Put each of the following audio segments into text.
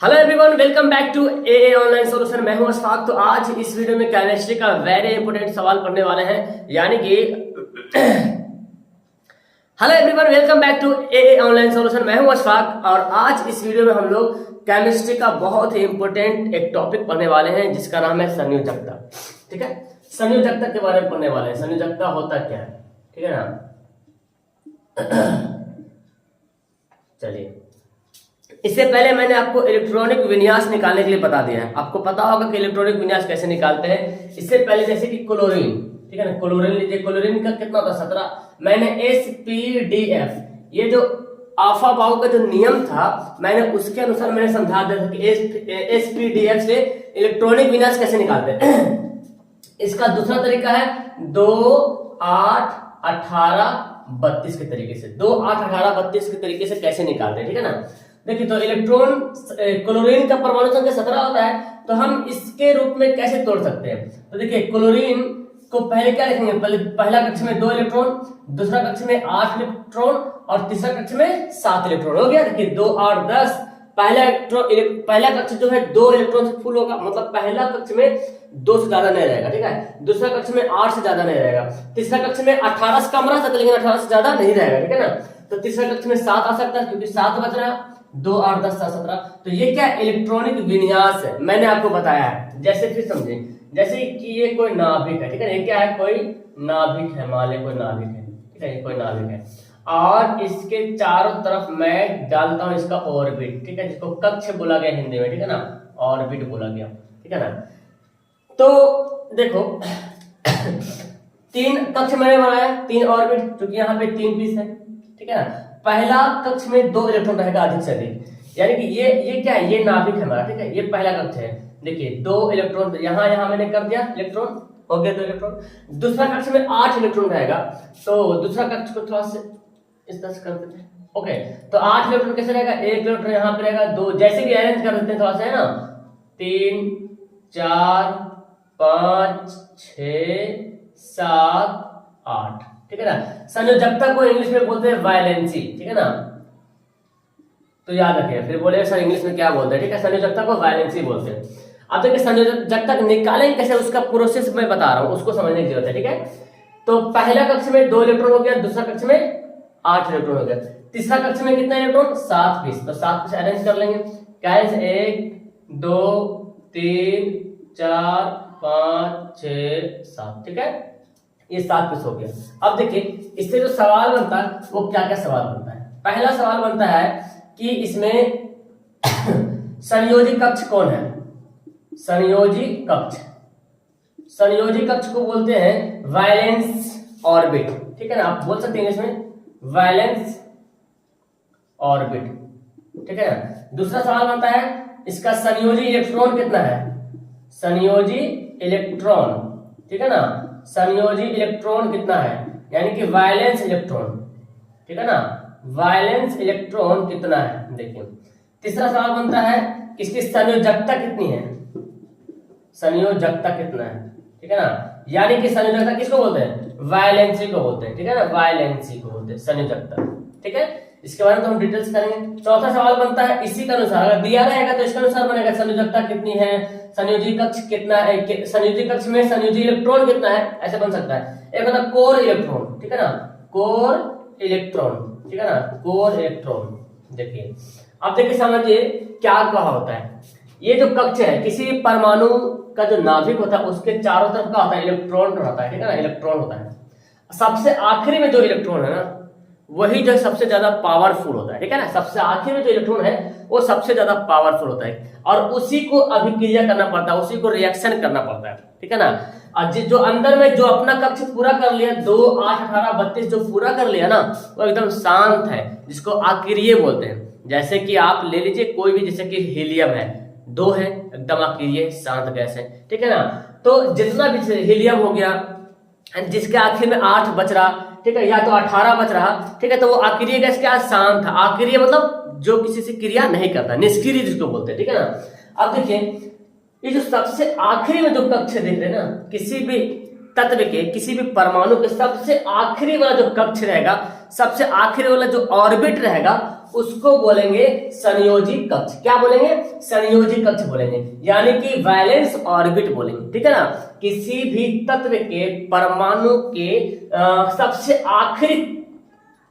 Hello everyone, welcome back to a online solution. मैं हूं अशफाक। तो आज इस वीडियो में केमिस्ट्री का वेरी इंपोर्टेंट सवाल पढ़ने वाले हैं, यानी कि hello everyone, welcome back to a online solution. मैं हूं अशफाक और आज इस वीडियो में हम लोग केमिस्ट्री का बहुत ही इंपोर्टेंट एक टॉपिक पढ़ने वाले हैं जिसका नाम है संयोजकता। ठीक है, संयोजकता के बारे में पढ़ने वाले हैं। संयोजकता होता क्या है, ठीक है ना। चलिए, इससे पहले मैंने आपको इलेक्ट्रॉनिक विन्यास निकालने के लिए बता दिया है। आपको पता होगा कि इलेक्ट्रॉनिक विन्यास कैसे निकालते हैं। इससे पहले जैसे कि क्लोरीन, ठीक है ना, क्लोरीन लीजिए। क्लोरीन का कितना था, 17। मैंने SPDF, ये जो आफा बाउ का जो नियम था, मैंने उसके अनुसार मैंने समझा दिया था कि SPDF से इलेक्ट्रॉनिक विन्यास कैसे निकालते हैं। इसका दूसरा तरीका है 2, 8, 18, 32 के तरीके से। 2, 8, 18, 32 के तरीके से कैसे निकालते हैं, ठीक है ना। देखिए, तो इलेक्ट्रॉन, क्लोरीन का परमाणु संख्या 17 होता है, तो हम इसके रूप में कैसे तोड़ सकते हैं। तो देखिए, क्लोरीन को पहले क्या लिखेंगे, पहला कक्ष में 2 इलेक्ट्रॉन, दूसरा कक्ष में 8 इलेक्ट्रॉन और तीसरा कक्ष में 7 इलेक्ट्रॉन। हो गया। देखिए, 2, 8, 10। पहला कक्ष जो है 2 इलेक्ट्रॉन से फुल होगा, मतलब पहला कक्ष में 2 से ज्यादा नहीं रहेगा, ठीक है। दूसरा कक्ष में 8 से ज्यादा नहीं रहेगा। तीसरा कक्ष में 18 से कम रह सकता, लेकिन 18 से ज्यादा नहीं रहेगा, ठीक है ना। तो तीसरा कक्ष में 7 आ सकता है, क्योंकि 7 बच रहा है। 2, 8, 10, 7, 17। तो ये क्या इलेक्ट्रॉनिक विन्यास है, मैंने आपको बताया है। जैसे फिर समझे, जैसे कि ये कोई नाभिक है, ठीक है। ये क्या है, कोई नाभिक है, मान लीजिए कोई नाभिक है, ठीक है। ये कोई नाभिक है और इसके चारों तरफ मैं डालता हूं इसका ऑर्बिट, ठीक है, जिसको कक्ष बोला गया हिंदी में, ठीक है ना। ऑर्बिट बोला गया, ठीक है ना। तो देखो 3 कक्ष मैंने बनाया, 3 ऑर्बिट, क्योंकि यहाँ पे 3 पीस है, ठीक है ना। पहला कक्ष में 2 इलेक्ट्रॉन रहेगा अधिक से अधिक, यानी कि ये क्या है, ये नाभिक है हमारा, ठीक है। ये पहला कक्ष है। देखिए, 2 इलेक्ट्रॉन यहाँ मैंने कर दिया, इलेक्ट्रॉन हो गया 2 इलेक्ट्रॉन। दूसरा कक्ष में 8 इलेक्ट्रॉन रहेगा, तो दूसरा कक्ष को थोड़ा से इस तरह से कर देते हैं। ओके, तो 8 इलेक्ट्रॉन कैसे रहेगा, 1 इलेक्ट्रॉन यहाँ पे रहेगा, 2, जैसे भी अरेंज कर देते हैं थोड़ा सा, है ना। 3, 4, 5, 6, 7, 8, ठीक है ना। संयोजकता को इंग्लिश में बोलते हैं वायलेंसी, ठीक है ना। तो याद रखिए, फिर बोले सर इंग्लिश में क्या बोलते हैं, ठीक है। संयोजकता को वायलेंसी बोलते हैं। अब देखिए, संयोजकता निकालेंगे कैसे, उसका प्रोसेस मैं बता रहा हूं, उसको समझने की जरूरत है, ठीक है। तो पहला कक्ष में 2 इलेक्ट्रॉन हो गया, दूसरा कक्ष में 8 इलेक्ट्रॉन हो गया, तीसरा कक्ष में कितना इलेक्ट्रॉन, 7 पीस। तो 7 पीस अरेंज कर लेंगे। क्या है, 1, 2, 3, 4, 5, 6, 7, ठीक है। ये 7 पीस हो गया। अब देखिए, इससे जो सवाल बनता है वो क्या क्या सवाल बनता है। पहला सवाल बनता है कि इसमें संयोजी कक्ष कौन है। संयोजी कक्ष, संयोजी कक्ष को बोलते हैं वैलेंस ऑर्बिट, ठीक है ना। आप बोल सकते हैं इसमें वैलेंस ऑर्बिट, ठीक है ना। दूसरा सवाल बनता है, इसका संयोजी इलेक्ट्रॉन कितना है। संयोजी इलेक्ट्रॉन, ठीक है ना। संयोजी इलेक्ट्रॉन कितना है, यानी कि वायलेंस इलेक्ट्रॉन, ठीक है ना। वायलेंस इलेक्ट्रॉन कितना है, देखिए। तीसरा सवाल बनता है कि इसकी संयोजकता कितनी है। संयोजकता कितना है, ठीक है ना। यानी कि संयोजकता किसको बोलते हैं, वायलेंसी को बोलते हैं, ठीक है ना। वायलेंसी को बोलते हैं संयोजकता, ठीक है। इसके बारे में तो हम डिटेल्स करेंगे। चौथा सवाल बनता है इसी के अनुसार, अगर दिया रहेगा तो इसके अनुसार बनेगा, संयोजकता कितनी है, संयोजी कक्ष कितना है, संयोजी कक्ष में संयोजी इलेक्ट्रॉन कितना है, ऐसे बन सकता है। एक होता है कोर इलेक्ट्रॉन, ठीक है ना। कोर इलेक्ट्रॉन, ठीक है ना। कोर इलेक्ट्रॉन, देखिए। अब देखिए, समझिए क्या कहा होता है। ये जो कक्ष है, किसी भी परमाणु का जो नाभिक होता है उसके चारों तरफ का होता है, इलेक्ट्रॉन रहता है, ठीक है ना। इलेक्ट्रॉन होता है। सबसे आखिरी में जो इलेक्ट्रॉन है ना, वही जो सबसे ज्यादा पावरफुल होता है, ठीक है ना। सबसे आखिर में जो इलेक्ट्रॉन है वो सबसे ज्यादा पावरफुल होता है और उसी को अभिक्रिया करना पड़ता है, उसी को रिएक्शन करना पड़ता है, ठीक है ना। और जो अंदर में जो अपना कक्ष पूरा कर लिया, 2, 8, 18, 32 जो पूरा कर लिया ना, वो एकदम शांत है, जिसको अक्रिय बोलते हैं। जैसे कि आप ले लीजिए कोई भी, जैसे कि हीलियम है, 2 है, एकदम अक्रिय शांत गैस है, ठीक है ना। तो जितना भी हीलियम हो गया, जिसके आखिर में 8 बच रहा, ठीक है, या तो 18 बच रहा, ठीक है, तो वो अक्रिय गैस क्या, शांत था। अक्रिय मतलब जो किसी से क्रिया नहीं करता, निष्क्रिय जिसको बोलते हैं, ठीक है ना। अब देखिए, ये जो सबसे आखिरी में जो कक्ष देख रहे हैं ना, किसी भी तत्व के, किसी भी परमाणु के सबसे आखिरी वाला जो कक्ष रहेगा, सबसे आखिरी वाला जो ऑर्बिट रहेगा, उसको बोलेंगे संयोजी कक्ष। क्या बोलेंगे? संयोजी कक्ष बोलेंगे, यानी कि वैलेंस ऑर्बिट बोलेंगे, ठीक है ना। किसी भी तत्व के परमाणु के सबसे आखिरी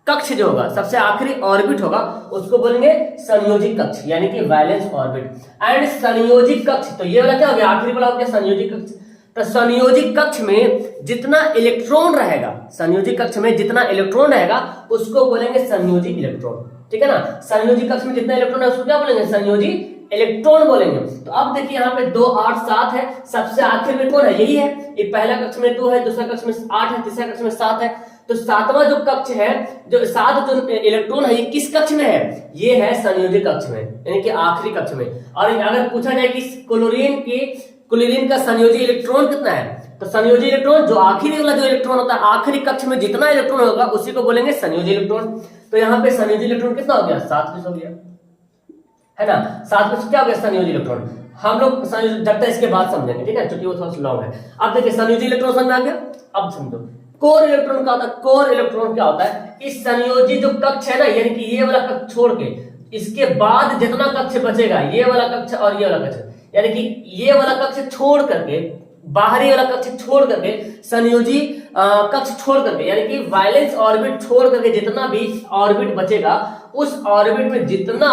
कक्ष जो होगा, सबसे आखिरी ऑर्बिट होगा, उसको बोलेंगे संयोजी कक्ष, यानी कि वैलेंस ऑर्बिट। एंड संयोजी कक्ष, तो ये वाला क्या हो गया? आखिरी वाला हो गया संयोजी कक्ष। तो संयोजी कक्ष में जितना इलेक्ट्रॉन रहेगा, संयोजी कक्ष में जितना इलेक्ट्रॉन रहेगा उसको बोलेंगे संयोजी इलेक्ट्रॉन, ठीक है ना। संयोजी कक्ष में जितना इलेक्ट्रॉन है उसको क्या बोलेंगे? संयोजी इलेक्ट्रॉन बोलेंगे। तो अब देखिए यहाँ पे 2, 8, 7 है, सबसे आखिर में कौन है? यही है। ये पहला कक्ष में 2 है, दूसरा कक्ष में 8 है, तीसरा कक्ष में 7 है। तो सातवां जो कक्ष है, जो 7 जो इलेक्ट्रॉन है, ये किस कक्ष में है? ये है संयोजी कक्ष में, यानी कि आखिरी कक्ष में। और अगर पूछा जाए कि क्लोरीन का संयोजी इलेक्ट्रॉन कितना है, तो संयोजी इलेक्ट्रॉन जो आखिरी वाला जो इलेक्ट्रॉन होता है, आखिरी कक्ष में जितना इलेक्ट्रॉन होगा उसी को बोलेंगे संयोजी इलेक्ट्रॉन। तो यहाँ पे संयोजी इलेक्ट्रॉन कितना हो गया? 7 हो गया, है ना। 7 क्या हो गया? संयोजी इलेक्ट्रॉन। हम लोग जब तक इसके बाद समझेंगे, ठीक है, क्योंकि वो थोड़ा सा लॉन्ग है। अब देखिए संयोजी इलेक्ट्रॉन समझ में आ गया। अब समझो कोर इलेक्ट्रॉन क्या होता है? कोर इलेक्ट्रॉन क्या होता है? इस संयोजी जो कक्ष है ना, यानी कि ये वाला कक्ष छोड़ के इसके बाद जितना कक्ष बचेगा, ये वाला कक्ष और ये वाला कक्ष, यानी कि ये वाला कक्ष छोड़ करके, बाहरी वाला कक्ष छोड़ करके, संयोजी कक्ष छोड़ करके, यानी कि वैलेंस ऑर्बिट छोड़ करके जितना भी ऑर्बिट बचेगा, उस ऑर्बिट में जितना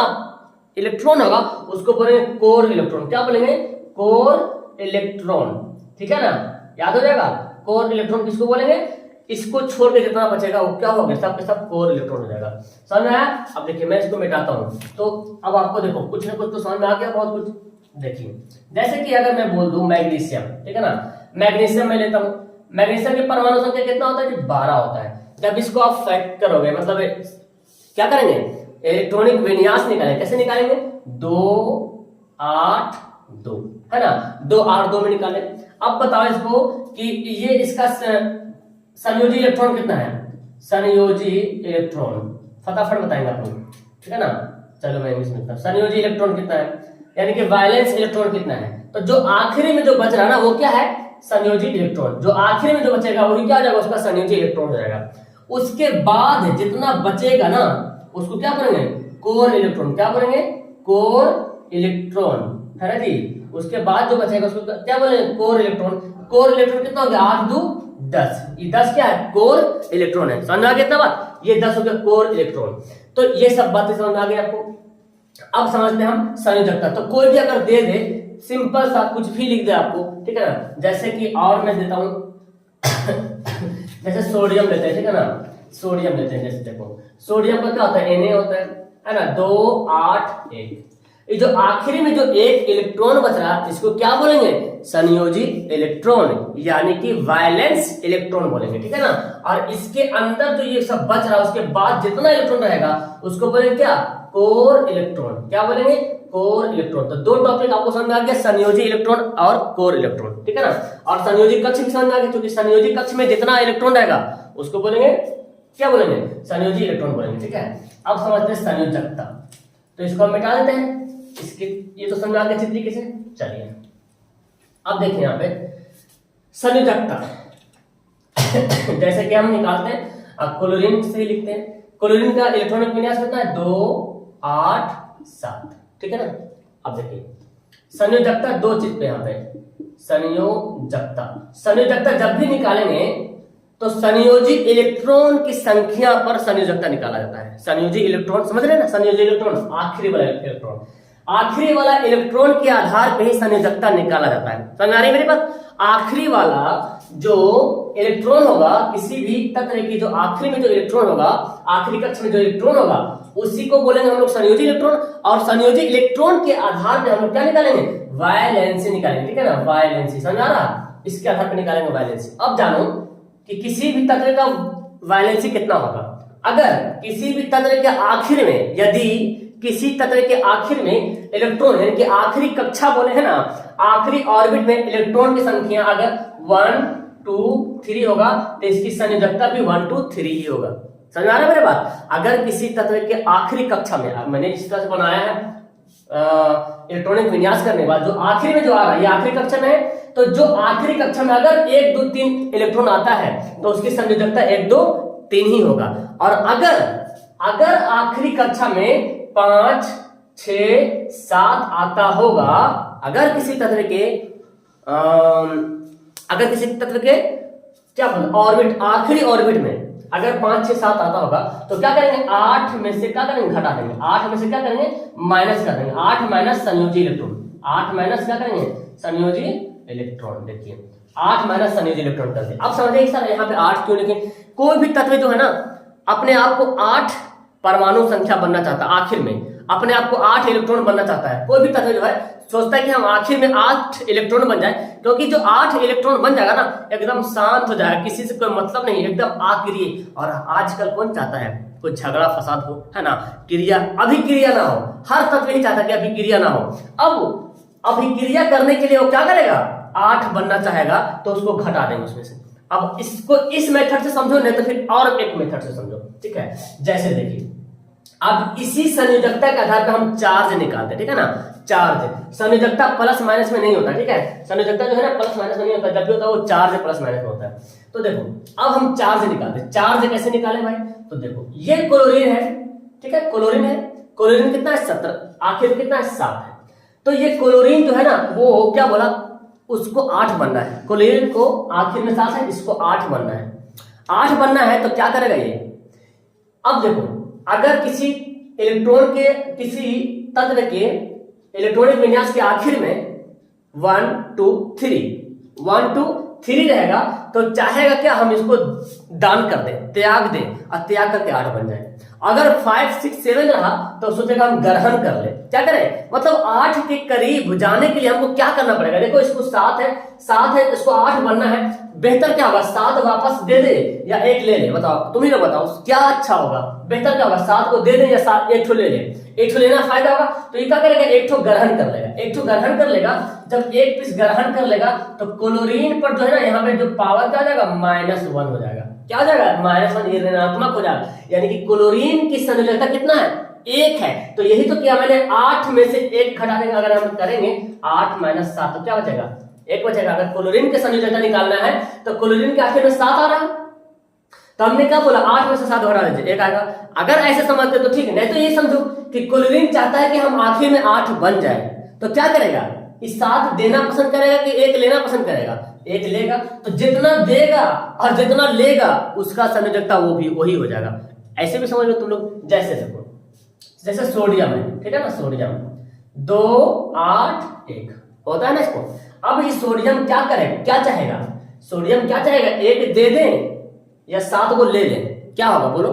इलेक्ट्रॉन होगा उसको बोलेंगे कोर इलेक्ट्रॉन। क्या बोलेंगे? कोर इलेक्ट्रॉन, ठीक है ना, याद हो जाएगा। कोर इलेक्ट्रॉन किसको बोलेंगे? इसको छोड़ के जितना बचेगा वो क्या होगा? सब के सब कोर इलेक्ट्रॉन हो जाएगा। समझ में आया? अब देखिए मैं इसको मिटाता हूं, तो अब आपको देखो कुछ ना कुछ तो समझ में आ गया, बहुत कुछ। देखिए जैसे कि अगर मैं बोल दूं मैग्नीशियम, ठीक है ना, मैग्नीशियम मैं लेता हूं। मैग्नीशियम की परमाणु संख्या कितना होता है? 12 होता है। जब इसको आप फैक्ट करोगे, मतलब क्या करेंगे? इलेक्ट्रॉनिक विन्यास निकालेंगे। कैसे निकालेंगे? 2, 8, 2, है ना, 2, 8, 2 में निकाले। अब बताओ इसको कि ये इसका संयोजी इलेक्ट्रॉन कितना है? संयोजी इलेक्ट्रॉन फटाफट बताएंगे आप लोग, ठीक है ना। चलो मैं इंग्लिश में लिखता हूं। संयोजी इलेक्ट्रॉन कितना है, यानी कि वैलेंस इलेक्ट्रॉन कितना है? तो जो आखिरी में जो बच रहा है ना, वो क्या है? संयोजी इलेक्ट्रॉन। जो आखिरी में जो बचेगा वही क्या हो जाएगा? उसका संयोजी इलेक्ट्रॉन हो जाएगा। उसके बाद जितना बचेगा ना, उसको क्या बोलेंगे? Core electron. क्या बोलेंगे? कोर इलेक्ट्रॉन, है ना जी। उसके बाद जो बचेगा उसको क्या बोलेंगे? Core electron. कोर इलेक्ट्रॉन कितना हो गया? 8, 2, 10। ये 10 क्या है? कोर इलेक्ट्रॉन है। समझ आ गया इतना बात? ये 10 हो गया कोर इलेक्ट्रॉन। तो ये सब बातें समझ में आ गई आपको। अब समझते हैं हम संयोजकता। तो कोई भी अगर दे दे, सिंपल सा कुछ भी लिख दे आपको, ठीक है ना, जैसे कि और मैं देता हूं जैसे सोडियम लेते हैं, ठीक है ना, सोडियम लेते हैं। जैसे देखो सोडियम का क्या होता है? Na होता है ना, 2, 8, 1। ये जो आखिरी में जो एक इलेक्ट्रॉन बच रहा है, इसको क्या बोलेंगे? संयोजी इलेक्ट्रॉन, यानी कि वैलेंस इलेक्ट्रॉन बोलेंगे, ठीक है ना। और इसके अंदर जो ये सब बच रहा है, उसके बाद जितना इलेक्ट्रॉन रहेगा उसको बोलेंगे क्या? Core electron. क्या बोलेंगे? Core electron. तो 2 टॉपिक आपको समझ में आ गया, संयोजी इलेक्ट्रॉन और कोर इलेक्ट्रॉन, ठीक है ना। और संयोजी कक्ष भी समझ में आ गया, क्योंकि संयोजी कक्ष में जितना इलेक्ट्रॉन रहेगा उसको बोलेंगे क्या बोलेंगे? संयोजी इलेक्ट्रॉन बोलेंगे, ठीक है। अब समझते हैं संयोजकता। तो इसको हम मिटा देते हैं। इसके ये तो समझ में आ गया अच्छी तरीके से। चलिए अब देखिए यहाँ पे संयोजकता जैसे कि हम निकालते हैं, क्लोरीन से ही लिखते हैं। क्लोरीन का इलेक्ट्रॉनिक विन्यास कितना है? 2, 8, 7, ठीक है ना। अब देखिए संयोजकता 2 चीज पे यहाँ पे संयोजकता जब भी निकालेंगे तो संयोजी इलेक्ट्रॉन की संख्या पर संयोजकता निकाला जाता है। संयोजी इलेक्ट्रॉन समझ रहे हैं ना, संयोजी इलेक्ट्रॉन आखिरी वाला इलेक्ट्रॉन, आखिरी वाला इलेक्ट्रॉन के आधार पे ही संयोजकता निकाला जाता है। समझ आ रही मेरी बात? आखिरी वाला जो इलेक्ट्रॉन होगा, किसी भी तत्व की जो आखिरी में जो इलेक्ट्रॉन होगा, आखिरी कक्ष में जो इलेक्ट्रॉन होगा, उसी को बोलेंगे हम लोग संयोजी इलेक्ट्रॉन। और संयोजी इलेक्ट्रॉन के आधार पे हम लोग क्या निकालेंगे? वैलेंसी निकालेंगे, ठीक है ना, वैलेंसी। समझ आ रहा? इसके आधार पे निकालेंगे वैलेंसी। अब जानो कि किसी भी तत्व का वैलेंसी कितना होगा। अगर किसी भी तत्व के आखिर में, यदि किसी तत्व के आखिर में इलेक्ट्रॉन, यानी कि आखिरी कक्षा बोले है ना, आखिरी ऑर्बिट में इलेक्ट्रॉन की संख्या अगर 1, 2, 3 होगा, तो इसकी संयोजकता भी 1, 2, 3 ही होगा। समझ आ रहा है मेरे बात? अगर किसी तत्व के आखिरी कक्षा में, मैंने जिस तरह से बनाया है इलेक्ट्रॉनिक विन्यास करने के बाद, जो आखिरी में जो आ रहा है, ये आखिरी कक्षा में है, तो जो आखिरी कक्षा में अगर 1, 2, 3 इलेक्ट्रॉन आता है तो उसकी संयोजकता 1, 2, 3 ही होगा। और अगर अगर आखिरी कक्षा में 5, 6, 7 आता होगा, अगर किसी तत्व के क्या बोलते ऑर्बिट, आखिरी ऑर्बिट में अगर 5, 6, 7 आता होगा तो क्या करेंगे, 8 में से क्या करेंगे, घटा देंगे, 8 में से क्या करेंगे, माइनस कर देंगे, 8 माइनस संयोजी इलेक्ट्रॉन, 8 माइनस क्या करेंगे, संयोजी इलेक्ट्रॉन। देखिए 8 माइनस संयोजी इलेक्ट्रॉन कर दिया। अब समझिए सर यहाँ पे 8 क्यों लिखे, कोई भी तत्व जो है ना अपने आप को 8 परमाणु संख्या बनना चाहता है, आखिर में अपने आप को 8 इलेक्ट्रॉन बनना चाहता है। कोई भी तत्व जो है सोचता है कि हम आखिर में 8 इलेक्ट्रॉन बन जाए, क्योंकि जो 8 इलेक्ट्रॉन बन जाएगा ना एकदम शांत हो जाएगा, किसी से कोई मतलब नहीं, एकदम आक्रिय। और आजकल कौन चाहता है कोई झगड़ा फसाद हो, है ना, क्रिया अभिक्रिया ना हो, हर तत्व ही चाहता है कि अभिक्रिया ना हो। अब अभिक्रिया करने के लिए वो क्या करेगा, 8 बनना चाहेगा तो उसको घटा देंगे उसमें से। अब इसको इस मेथड से समझो, नहीं तो फिर और एक मेथड से समझो, ठीक है। जैसे देखिए अब इसी संयोजकता के आधार पर हम चार्ज निकालते हैं, ठीक है ना। चार्ज संयोजकता प्लस माइनस में नहीं होता, ठीक है, संयोजकता जो है ना प्लस माइनस में नहीं होता, जब भी होता है वो चार्ज प्लस माइनस में होता है। तो देखो अब हम चार्ज निकालते हैं, चार्ज कैसे निकाले भाई, तो देखो ये क्लोरीन है, ठीक है, क्लोरीन है, क्लोरीन कितना है 17, आखिर कितना है 7 है। तो ये क्लोरीन जो है ना वो क्या बोला, उसको 8 बनना है, क्लोरीन को आखिर में 7 है, इसको 8 बनना है, 8 बनना है तो क्या करेगा ये। अब देखो अगर किसी इलेक्ट्रॉन के किसी तत्व के इलेक्ट्रॉनिक विन्यास के आखिर में 1, 2, 3 रहेगा तो चाहेगा क्या हम इसको दान कर दें, त्याग दें, और त्याग करके 8 बन जाए। अगर 5, 6, 7 रहा तो सोचेगा हम ग्रहण कर ले, क्या करें, मतलब 8 के करीब जाने के लिए हमको क्या करना पड़ेगा। देखो इसको 7 है, इसको 8 बनना है, बेहतर क्या होगा 7 वापस दे दे या 1 ले ले, बताओ तुम ही ना बताओ क्या अच्छा होगा, बेहतर क्या होगा 7 को दे दे या 7 1 ठो ले ले, 1 ठो लेना फायदा होगा। तो ये क्या करेगा, 1 ठो ग्रहण कर लेगा, 1 ठो ग्रहण कर लेगा। जब 1 पीस ग्रहण कर लेगा तो क्लोरीन पर जो है ना यहाँ पे जो पावर क्या हो जाएगा, -1 हो जाएगा, क्या हो जाएगा, -1, ये ऋणात्मक हो जाएगा। यानी कि क्लोरीन की संयोजकता कितना है, 1 है। तो यही तो किया मैंने, 8 में से 1 घटा देंगे, अगर हम करेंगे 8 माइनस 7 तो क्या बचेगा, 1 बचेगा। अगर क्लोरीन की संयोजकता निकालना है तो क्लोरीन के आखिर में 7 आ रहा है, तो हमने क्या बोला 8 में से 7 घटा दीजिए 1 आएगा। अगर ऐसे समझते तो ठीक है, नहीं तो ये समझो कि क्लोरीन चाहता है कि हम आखिर में 8 बन जाए, तो क्या करेगा, इस 7 देना पसंद करेगा कि 1 लेना पसंद करेगा, 1 लेगा। तो जितना देगा और जितना लेगा उसका संयोजकता वो भी वही हो जाएगा। ऐसे भी समझ लो तुम लोग, जैसे देखो जैसे सोडियम है, ठीक है ना, सोडियम 2, 8, 1 होता है ना इसको। अब ये सोडियम क्या करेगा, क्या चाहेगा, सोडियम क्या चाहेगा, 1 दे दें या 7 को ले लें, क्या होगा बोलो।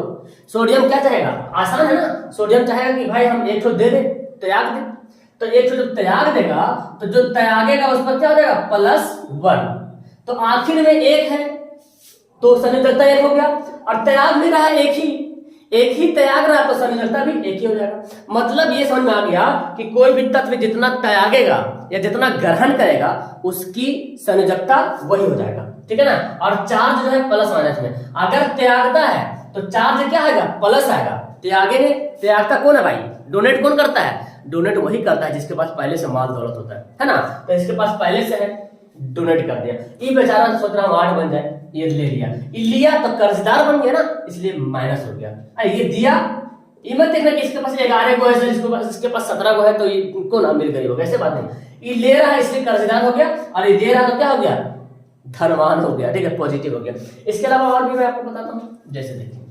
सोडियम क्या चाहेगा, आसान है ना, सोडियम चाहेगा कि भाई हम 1 ठो दे दे, त्याग दे। तो 1 ठो जब त्याग देगा तो जो त्यागेगा उस पर क्या हो जाएगा, +1। तो आखिर में 1 है तो संयोजकता 1 हो गया, और त्याग भी रहा एक ही त्याग रहा तो संयोजकता भी 1 ही हो जाएगा। मतलब ये समझ में आ गया कि कोई भी तत्व जितना त्यागेगा या जितना ग्रहण करेगा उसकी संयोजकता वही हो जाएगा, ठीक है ना। और चार्ज जो है प्लस माइनस में, अगर त्यागता है तो चार्ज क्या आएगा, प्लस आएगा। त्यागेंगे, त्यागता कौन है भाई, डोनेट कौन करता है, डोनेट वही करता है जिसके पास पहले से माल दौलत होता है ना। तो इसके पास पहले से है, डोनेट कर दिया। ये बेचारा सोच रहा 8 बन जाए, ये ले लिया तो कर्जदार बन गया ना, इसलिए माइनस हो गया। ये दिया, ये मत देखना कि इसके पास 11 को है, इसके पास 17 को है तो ये कौन अमीर गरीब हो गया, ऐसे बात नहीं। ये ले रहा है इसलिए कर्जदार हो गया, और ये दे रहा तो क्या हो गया, धनवान हो गया, ठीक है, पॉजिटिव हो गया। इसके अलावा और भी मैं आपको बताता हूँ, जैसे देखिए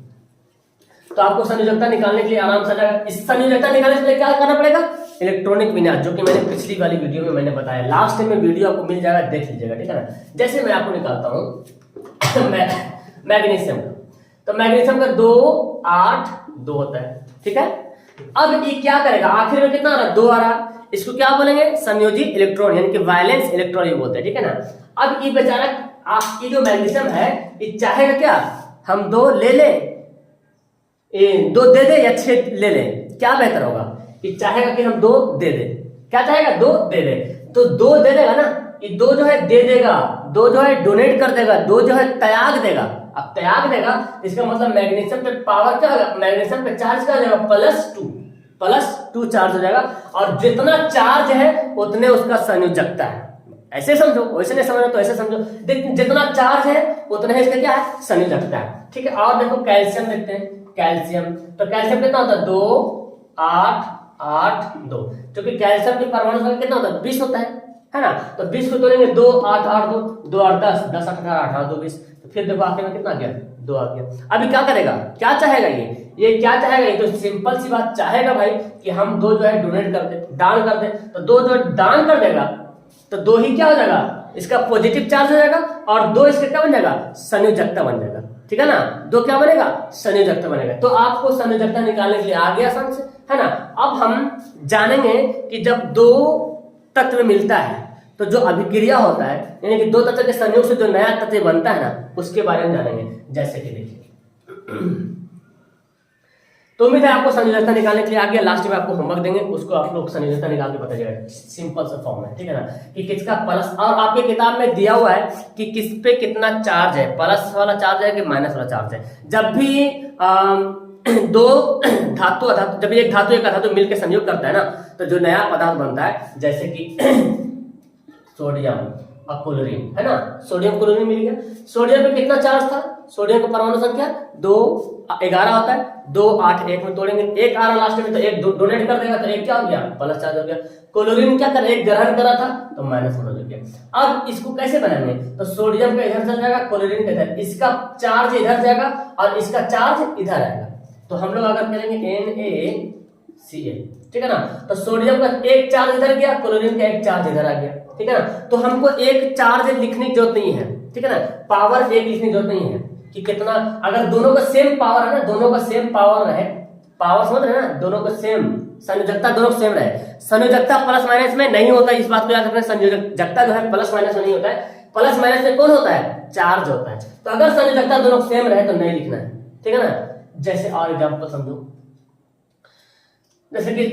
तो आपको संयोजकता निकालने के लिए आराम से जाएगा। इस संयोजकता निकालने के लिए क्या करना पड़ेगा, इलेक्ट्रॉनिक विन्यास, जो कि मैंने पिछली वाली वीडियो में मैंने बताया, लास्ट में वीडियो आपको मिल जाएगा, देख लीजिएगा, ठीक है ना। जैसे मैं आपको निकालता हूँ मैग्नीशियम का, तो मैग्नीशियम का 2, 8, 2 होता है, ठीक है। अब ये क्या करेगा, आखिर में कितना आ रहा है, 2 आ रहा, इसको क्या बोलेंगे, संयोजी इलेक्ट्रॉन, यानी कि वैलेंस इलेक्ट्रॉन ये बोलते हैं, ठीक है ना। अब ये बेचारा आपकी जो मैग्नीशियम है ये चाहेगा क्या, हम 2 ले ले, 2 दे दे या 6 ले ले, क्या बेहतर होगा, कि चाहेगा कि हम 2 दे दे, क्या चाहेगा, 2 दे दे। तो 2 दे देगा ना, ये 2 जो है दे देगा, 2 जो है डोनेट कर देगा, 2 जो है त्याग देगा। अब त्याग देगा इसका मतलब मैग्नीशियम पे पावर क्या होगा, मैग्नीशियम पे चार्ज क्या हो जाएगा, +2 चार्ज हो जाएगा। और जितना चार्ज है उतने उसका संयोजकता है, ऐसे समझो, वैसे नहीं समझो तो ऐसे समझो, जितना चार्ज है उतना इसका क्या है, संयोजकता है, ठीक है। और देखो कैल्शियम देखते हैं, कैल्शियम, तो कैल्शियम कितना होता है 2 8 8 2, क्योंकि कैल्शियम की परमाणु संख्या कितना होता है 20 होता है ना। तो 20 को तोड़ेंगे 2 8 8 2 2 8 10 10 8 18 18 2 20, तो फिर देखो आखिर में कितना आ गया 2 आ गया। अभी क्या करेगा, क्या चाहेगा ये क्या चाहेगा, ये तो सिंपल सी बात चाहेगा भाई कि हम 2 जो है डोनेट कर दे, दान कर दे, तो 2 जो दान कर देगा तो 2 ही क्या हो जाएगा, इसका पॉजिटिव चार्ज हो जाएगा, और 2 इसका क्या बन जाएगा, संयोजकता बन जाएगा, ठीक है ना। 2 क्या बनेगा, संयोजकता बनेगा। तो आपको संयोजकता निकालने के लिए आ गया आसान से, है ना। अब हम जानेंगे कि जब 2 तत्व मिलता है तो जो अभिक्रिया होता है, यानी कि 2 तत्व के संयोग से जो नया तत्व बनता है ना, उसके बारे में जानेंगे। जैसे कि देखिए, तो उम्मीद है आपको संयोजकता निकालने के लिए आ गया। लास्ट में आपको होमवर्क देंगे, उसको आप लोग संयोजकता निकाल के बताइएगा, सिंपल सा फॉर्म है, ठीक है ना, कि किसका प्लस, और आपके किताब में दिया हुआ है कि किस पे कितना चार्ज है, प्लस वाला चार्ज है कि माइनस वाला चार्ज है। जब भी 2 धातु अधातु, जब एक धातु एक अधातु मिलकर संयोग करता है ना, तो जो नया पदार्थ बनता है, जैसे कि सोडियम और क्लोरीन, है ना, सोडियम क्लोरीन मिल गया। सोडियम पे कितना चार्ज था, सोडियम का परमाणु संख्या 2 11 होता है, 2 8 1 में तोड़ेंगे, 1 आ रहा लास्ट में, तो 1 डोनेट कर देगा, तो 1 क्या हो गया, प्लस चार्ज हो गया। क्लोरीन क्या कर, 1 ग्रहण करा था तो माइनस हो गया। अब इसको कैसे बनाएंगे, तो सोडियम का इधर चल जाएगा, क्लोरीन का इधर, इसका चार्ज इधर जाएगा और इसका चार्ज इधर आएगा। तो हम लोग अगर करेंगे NaCl, ठीक है ना, तो सोडियम का एक चार्ज इधर गया, क्लोरीन का एक चार्ज इधर आ गया, ठीक है ना। तो हमको एक चार्ज लिखने की जरूरत नहीं है, ठीक है ना, पावर 1 लिखने की जरूरत नहीं है कि कितना, अगर दोनों का सेम पावर है ना, दोनों का सेम पावर रहे, पावर समझ रहे हैं ना, दोनों का सेम, संयोजकता दोनों सेम रहे। संयोजकता प्लस माइनस में नहीं होता, इस बात को याद रखना, संयोजकता जो है प्लस माइनस में नहीं होता है, प्लस माइनस में कौन होता है, चार्ज होता है। तो अगर संयोजकता दोनों सेम रहे तो नहीं लिखना है, ठीक है ना। जैसे और एग्जांपल समझो, जैसे कि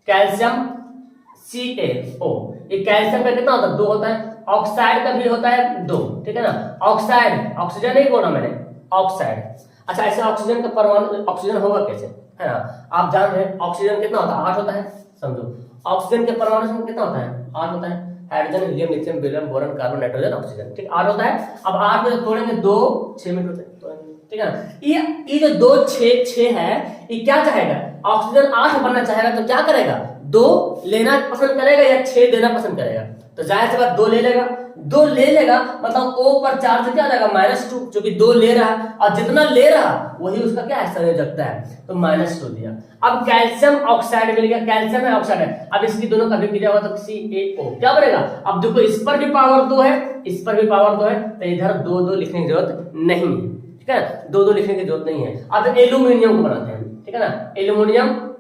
कैल्शियम CaO, ये कैल्शियम का कितना होता है 2 होता है, ऑक्साइड का भी होता है 2, ठीक है ना। ऑक्साइड, ऑक्सीजन नहीं बोला मैंने, ऑक्साइड। अच्छा, ऐसे ऑक्सीजन का परमाणु, ऑक्सीजन होगा कैसे, है ना, आप जान रहे हैं ऑक्सीजन कितना होता है 8 होता है, समझो ऑक्सीजन के परमाणु संख्या कितना होता है 8 होता है, hydrogen helium lithium barium boron carbon nitrogen oxygen, ठीक 8 होता है। अब 8 में तोड़ेंगे 2 6 में तोड़ेंगे, ठीक है ना। ये जो 2 6 6 है, ये क्या चाहेगा, ऑक्सीजन 8 बनना चाहेगा तो क्या करेगा, 2 लेना पसंद करेगा या 6 देना पसंद करेगा, तो जाहिर सी बात 2 ले लेगा, 2 ले लेगा, मतलब O पर चार्ज क्या आ जाएगा -2, जो कि 2 ले रहा है, और जितना ले रहा वही उसका क्या है, संयोजकता है, तो -2 दिया। अब कैल्शियम ऑक्साइड मिल गया, कैल्शियम है ऑक्साइड है, अब इसकी दोनों का अभिक्रिया हुआ तो CaO क्या बनेगा। अब देखो इस पर भी पावर 2 है, इस पर भी पावर 2 है, तो इधर 2 2 लिखने की जरूरत नहीं है, ठीक है ना, 2 2 लिखने की जरूरत नहीं है। अब एल्यूमिनियम को बनाते हैं, ठीक है ना, एल्यूमिनियम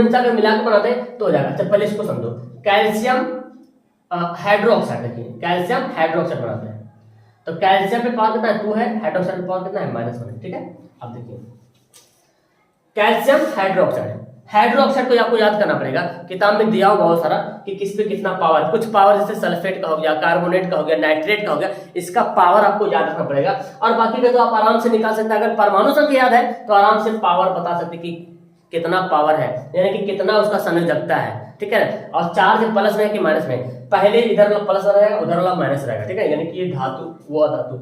से अगर मिला के बनाते हैं तो हो जाएगा। अच्छा पहले इसको समझो, कैल्शियम हाइड्रोक्साइड, देखिए कैल्शियम हाइड्रोक्साइड बनाते हैं, तो कैल्शियम पे पावर कितना है 2 है, हाइड्रोक्साइड पे पावर कितना है -1, ठीक है। अब देखिए कैल्शियम हाइड्रोक्साइड, हाइड्रोक्साइड को आपको याद करना पड़ेगा, किताब में दिया हुआ बहुत सारा कि किस पे कितना पावर, कुछ पावर जैसे सल्फेट का हो गया, कार्बोनेट का हो गया, नाइट्रेट का हो गया, इसका पावर आपको याद रखना पड़ेगा, और बाकी का तो आप आराम से निकाल सकते हैं। अगर परमाणु संख्या याद है तो आराम से पावर बता सकते कि कितना पावर है, यानी कि कितना उसका संयोजकता है, ठीक है। और चार्ज प्लस में कि माइनस में, पहले इधर वाला प्लस रहेगा, उधर वाला माइनस रहेगा, ठीक है, यानी कि ये धातु वो धातु।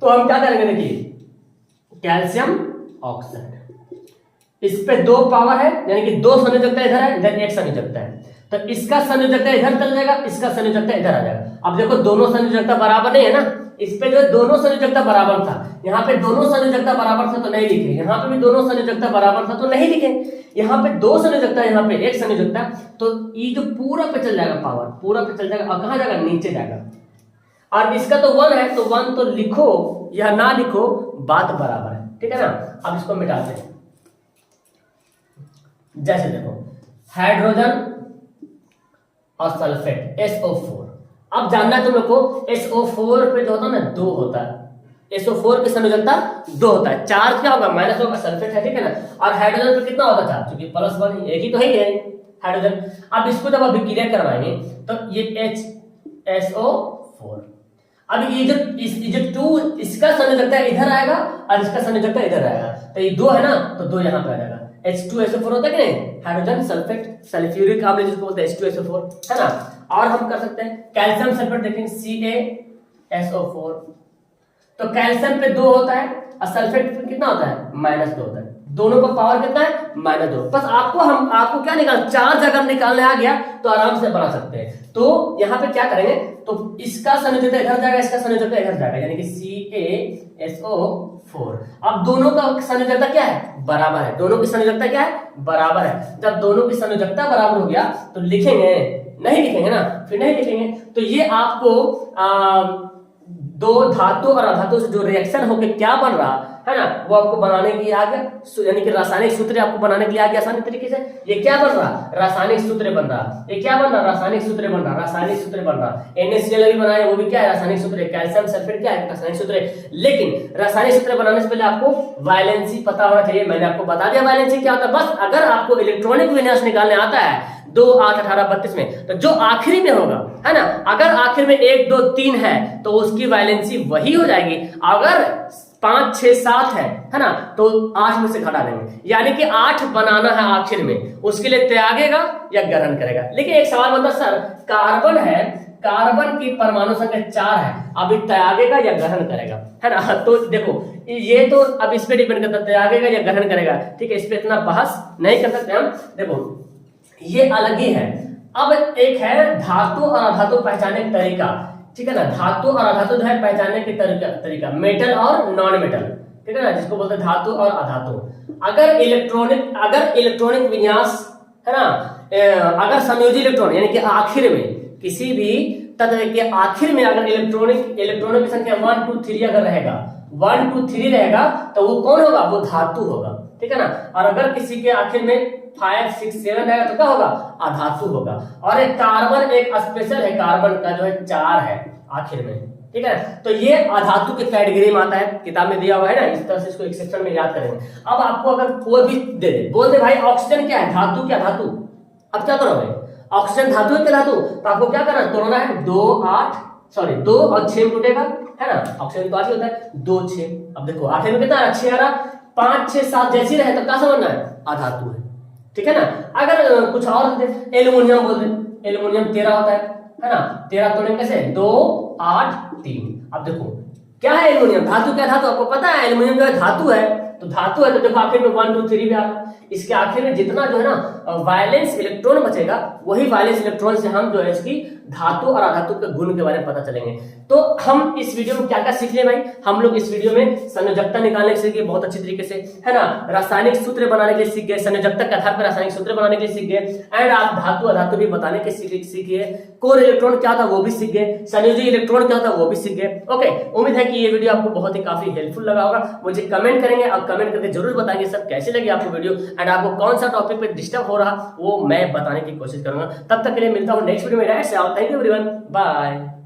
तो हम क्या करेंगे, देखिए कैल्शियम ऑक्साइड, इस पे 2 पावर है, यानी कि 2 संयोजकता इधर है, इधर 1 संयोजकता है, तो इसका संयोजकता इधर चल जाएगा, इसका संयोजकता इधर आ जाएगा। अब देखो दोनों संयोजकता बराबर नहीं है ना, इस पे जो दोनों संयोजकता बराबर था, यहाँ पे दोनों संयोजकता बराबर था तो नहीं लिखे, यहाँ पे भी दोनों संयोजकता बराबर था तो नहीं लिखे, यहाँ पे 2 संयोजकता, यहाँ पे 1 संयोजकता, तो ये जो पूरा पे चल जाएगा पावर, पूरा पे चल जाएगा, और कहाँ जाएगा, नीचे जाएगा। और इसका तो 1 है, तो 1 तो लिखो या ना लिखो बात बराबर है, ठीक है ना। अब इसको मिटाते हैं, जैसे देखो हाइड्रोजन और सल्फेट SO4, अब जानना है तुम लोग को SO4 पे जो होता है ना 2 होता है, SO4 की संयोजकता 2 होता है, चार्ज क्या होगा -1 होगा, सल्फेट है, ठीक है ना। और हाइड्रोजन पे कितना होगा चार्ज, क्योंकि +1 एक ही तो है हाइड्रोजन। अब इसको जब अभिक्रिया करवाएंगे तो ये HSO4, अब ये जो 2 इसका संयोजकता इधर आएगा और इसका संयोजकता इधर आएगा, तो ये 2 है ना, तो 2 यहाँ पे आ जाएगा, H2SO4 होता है कि नहीं, हाइड्रोजन सल्फेट सल्फ्यूरिक अम्ल जिसको बोलते हैं H2SO4, है ना। और हम कर सकते हैं कैल्शियम सल्फेट, देखेंगे CaSO4, तो कैल्शियम पे 2 होता है और सल्फेट पे कितना होता है, -2 होता है। दोनों का पावर कितना है, -2। बस आपको क्या निकालना, चार्ज अगर निकालने आ गया तो आराम से बना सकते हैं। तो यहाँ पे क्या करेंगे, तो इसका संयोजकता इधर जाएगा, इसका संयोजकता इधर जाएगा, यानी कि CaSO4। अब दोनों का संयोजकता क्या है, बराबर है। दोनों की संयोजकता क्या है, बराबर है। जब दोनों की संयोजकता बराबर हो गया तो लिखेंगे, नहीं लिखेंगे ना, फिर नहीं लिखेंगे। तो ये आपको दो धातु और अधातु से जो रिएक्शन होके क्या बन रहा है ना, वो आपको बनाने के लिए आ गया, यानी कि रासायनिक सूत्र आपको बनाने के लिए आ गया आसानी तरीके से। ये क्या बन रहा, रासायनिक सूत्र बन रहा। ये क्या बन रहा, रासायनिक सूत्र बन रहा, रासायनिक सूत्र बन रहा। NaCl भी बनाया, वो भी क्या है, रासायनिक सूत्र। कैल्शियम सल्फेट क्या है, रासायनिक सूत्र। लेकिन रासायनिक सूत्र बनाने से पहले आपको वायलेंसी पता होना चाहिए। मैंने आपको बता दिया वायलेंसी क्या होता है। बस अगर आपको इलेक्ट्रॉनिक विन्यास निकालने आता है 2, 8, 18, 32 में, तो जो आखिरी में होगा है ना, अगर आखिर में 1, 2, 3 है तो उसकी वायलेंसी वही हो जाएगी। अगर 5, 6, 7 है ना, तो 8 में से घटा देंगे, यानी कि 8 बनाना है आखिर में, उसके लिए त्यागेगा या ग्रहण करेगा। लेकिन एक सवाल बनता सर, कार्बन है, कार्बन की परमाणु संख्या 4 है, अभी त्यागेगा या ग्रहण करेगा, है ना। तो देखो ये तो अब इस पे डिपेंड करता है, त्यागेगा या ग्रहण करेगा। ठीक है, इस पे इतना बहस नहीं कर सकते हम। देखो ये अलग ही है। अब एक है धातु और अधातु पहचानने का तरीका, ठीक है ना। धातु और अधातु जो है पहचानने के तरीका, मेटल और नॉन मेटल, ठीक है ना, जिसको बोलते हैं धातु और अधातु। अगर इलेक्ट्रॉनिक विन्यास है ना, अगर संयोजी इलेक्ट्रॉन यानी कि आखिर में किसी भी तत्व के आखिर में अगर इलेक्ट्रॉनों की संख्या 1, 2, 3 अगर रहेगा, 1, 2, 3 रहेगा, तो वो कौन होगा, वो धातु होगा, ठीक है ना। और अगर किसी के आखिर में 5, 6, 7 रहेगा तो क्या होगा, अधातु होगा। और एक कार्बन एक स्पेशल है, कार्बन का जो है 4 है आखिर में, ठीक है। तो ये अधातु के कैटेगरी में आता है, किताब में दिया हुआ है ना, इस तरह से इसको एक सेक्शन में याद करेंगे। अब आपको अगर कोई भी दे दे, बोल दे भाई ऑक्सीजन क्या है, धातु क्या धातु, अब क्या करोगे, ऑक्सीजन धातु है क्या धातु, तो आपको क्या करना है, तोड़ना है। 2 और 6 में टूटेगा, है ना, ऑक्सीजन तो आज होता है 2, 6। अब देखो आखिर में कितना है, 6 आ रहा, 5, 6, 7 जैसी रहे तो क्या समझना है, अधातु है, ठीक है ना। अगर कुछ और दे, एल्युमिनियम बोल दे, एल्युमिनियम 13 होता है ना, 13 तोड़ेंगे कैसे, 2, 8, 3। अब देखो क्या है एल्युमिनियम, धातु क्या धातु, आपको पता है एल्युमिनियम जो है धातु है, तो धातु है तो देखो आखिर में 1, 2, 3 भी आ रहा है। इसके आखिर में जितना जो है ना वायलेंस इलेक्ट्रॉन बचेगा, वही वायलेंस इलेक्ट्रॉन से हम जो है इसकी धातु और अधातु के गुण के बारे में पता चलेंगे। तो हम इस वीडियो में क्या क्या सीख ले भाई, हम लोग इस वीडियो में संयोजकता निकालने के सीख गए बहुत अच्छी तरीके से, है ना, रासायनिक सूत्र बनाने के लिए सीख गए, संयोजकता के आधार पर रासायनिक सूत्र बनाने के लिए सीख गए, एंड आप धातु अधातु भी बताने के सीखिए, कोर इलेक्ट्रॉन क्या था वो भी सीख गए, संयोजी इलेक्ट्रॉन क्या था वो भी सीख गए। ओके, उम्मीद है कि ये वीडियो आपको बहुत ही काफी हेल्पफुल लगा होगा। मुझे कमेंट करेंगे और कमेंट करके जरूर बताएंगे सर कैसे लगी आपको वीडियो, एंड आपको कौन सा टॉपिक पे डिस्टर्ब हो रहा वो मैं बताने की कोशिश करूंगा। तब तक के लिए मिलता हूं नेक्स्ट वीडियो में। Thank you everyone, bye.